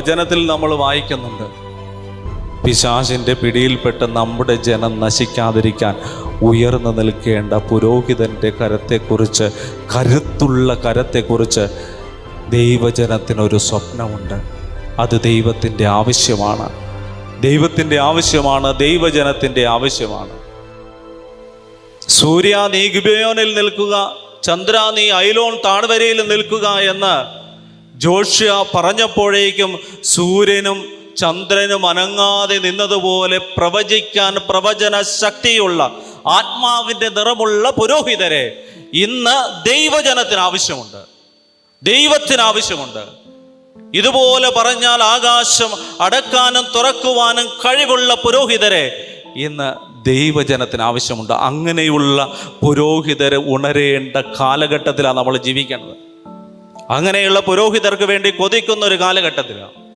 വചനത്തിൽ നമ്മൾ വായിക്കുന്നുണ്ട്, പിശാചിൻ്റെ പിടിയിൽപ്പെട്ട് നമ്മുടെ ജനം നശിക്കാതിരിക്കാൻ ഉയർന്നു നിൽക്കേണ്ട പുരോഹിതൻ്റെ കരത്തെക്കുറിച്ച്, കരുത്തുള്ള കരത്തെക്കുറിച്ച് ദൈവജനത്തിനൊരു സ്വപ്നമുണ്ട്. അത് ദൈവത്തിൻ്റെ ആവശ്യമാണ്, ദൈവത്തിൻ്റെ ആവശ്യമാണ്, ദൈവജനത്തിൻ്റെ ആവശ്യമാണ്. സൂര്യ നീ ഗിബെയോനിൽ നിൽക്കുക, ചന്ദ്ര നീ അയ്ലോൻ താഴ്വരയിൽ നിൽക്കുക എന്ന് ജോഷ്യ പറഞ്ഞപ്പോഴേക്കും സൂര്യനും ചന്ദ്രനും അനങ്ങാതെ നിന്നതുപോലെ പ്രവചിക്കാൻ പ്രവചന ശക്തിയുള്ള ആത്മാവിൻ്റെ നിറമുള്ള പുരോഹിതരെ ഇന്ന് ദൈവജനത്തിന് ആവശ്യമുണ്ട്, ദൈവത്തിന് ആവശ്യമുണ്ട്. ഇതുപോലെ പറഞ്ഞാൽ ആകാശം അടക്കാനും തുറക്കുവാനും കഴിവുള്ള പുരോഹിതരെ ഇന്ന് ദൈവജനത്തിന് ആവശ്യമുണ്ട്. അങ്ങനെയുള്ള പുരോഹിതരെ ഉണരേണ്ട കാലഘട്ടത്തിലാണ് നമ്മൾ ജീവിക്കേണ്ടത്. അങ്ങനെയുള്ള പുരോഹിതർക്ക് വേണ്ടി കൊതിക്കുന്ന ഒരു കാലഘട്ടത്തിലാണ്.